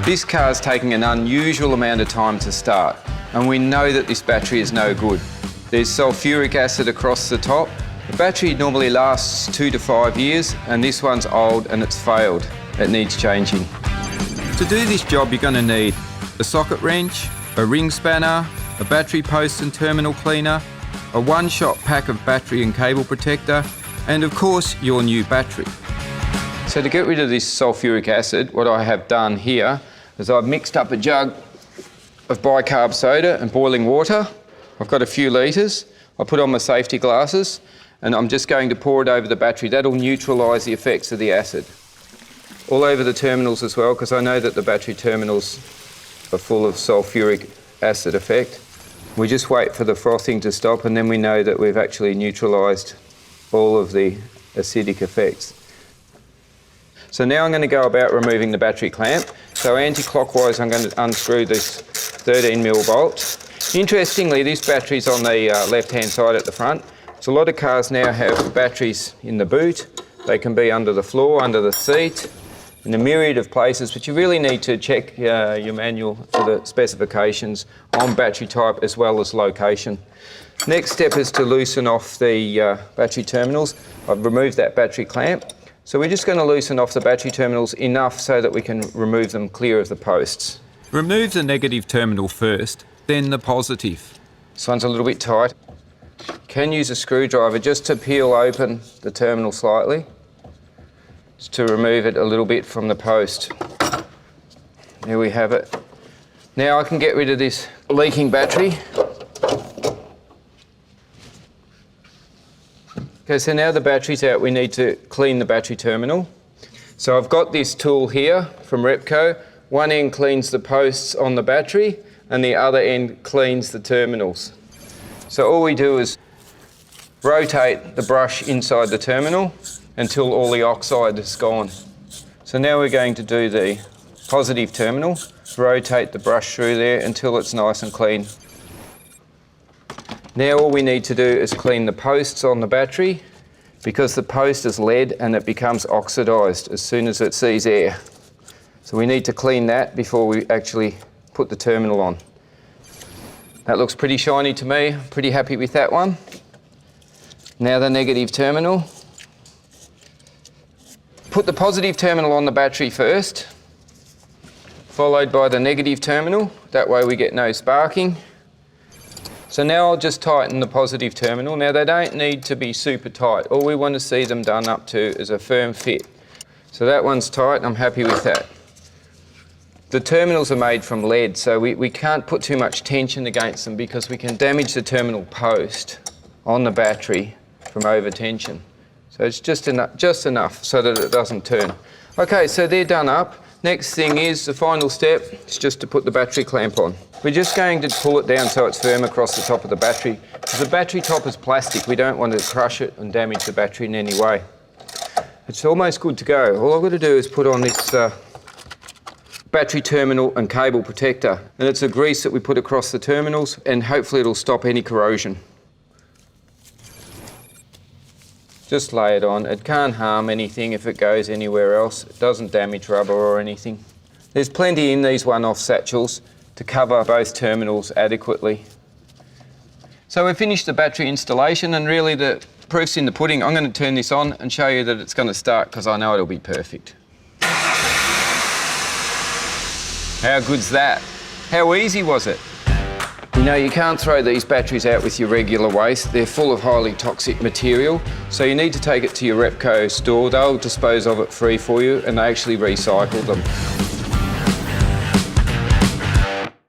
This car's taking an unusual amount of time to start, and we know that this battery is no good. There's sulfuric acid across the top. The battery normally lasts 2 to 5 years, and this one's old and it's failed. It needs changing. To do this job, you're going to need a socket wrench, a ring spanner, a battery post and terminal cleaner, a one-shot pack of battery and cable protector, and of course your new battery. So to get rid of this sulfuric acid, what I have done here is I've mixed up a jug of bicarb soda and boiling water. I've got a few litres. I put on my safety glasses and I'm just going to pour it over the battery. That'll neutralise the effects of the acid. All over the terminals as well, because I know that the battery terminals are full of sulfuric acid effect. We just wait for the frothing to stop and then we know that we've actually neutralised all of the acidic effects. So now I'm going to go about removing the battery clamp. So anti-clockwise I'm going to unscrew this 13mm bolt. Interestingly, this battery's on the left-hand side at the front. So a lot of cars now have batteries in the boot. They can be under the floor, under the seat, in a myriad of places, but you really need to check your manual for the specifications on battery type as well as location. Next step is to loosen off the battery terminals. I've removed that battery clamp. So we're just going to loosen off the battery terminals enough so that we can remove them clear of the posts. Remove the negative terminal first, then the positive. This one's a little bit tight. You can use a screwdriver just to peel open the terminal slightly, just to remove it a little bit from the post. There we have it. Now I can get rid of this leaking battery. Okay, so now the battery's out, we need to clean the battery terminal. So I've got this tool here from Repco. One end cleans the posts on the battery and the other end cleans the terminals. So all we do is rotate the brush inside the terminal until all the oxide is gone. So now we're going to do the positive terminal. Rotate the brush through there until it's nice and clean. Now all we need to do is clean the posts on the battery, because the post is lead and it becomes oxidised as soon as it sees air. So we need to clean that before we actually put the terminal on. That looks pretty shiny to me, pretty happy with that one. Now the negative terminal. Put the positive terminal on the battery first, followed by the negative terminal. That way we get no sparking. So now I'll just tighten the positive terminal. Now they don't need to be super tight. All we want to see them done up to is a firm fit. So that one's tight, I'm happy with that. The terminals are made from lead, so we can't put too much tension against them because we can damage the terminal post on the battery from over tension. So it's just enough so that it doesn't turn. Okay, so they're done up. Next thing is, the final step is just to put the battery clamp on. We're just going to pull it down so it's firm across the top of the battery. Because the battery top is plastic, we don't want to crush it and damage the battery in any way. It's almost good to go. All I've got to do is put on this battery terminal and cable protector. And it's a grease that we put across the terminals, and hopefully it'll stop any corrosion. Just lay it on. It can't harm anything if it goes anywhere else. It doesn't damage rubber or anything. There's plenty in these one-off satchels to cover both terminals adequately. So we've finished the battery installation, and really the proof's in the pudding. I'm going to turn this on and show you that it's going to start, because I know it'll be perfect. How good's that? How easy was it? You know, you can't throw these batteries out with your regular waste. They're full of highly toxic material, so you need to take it to your Repco store. They'll dispose of it free for you, and they actually recycle them.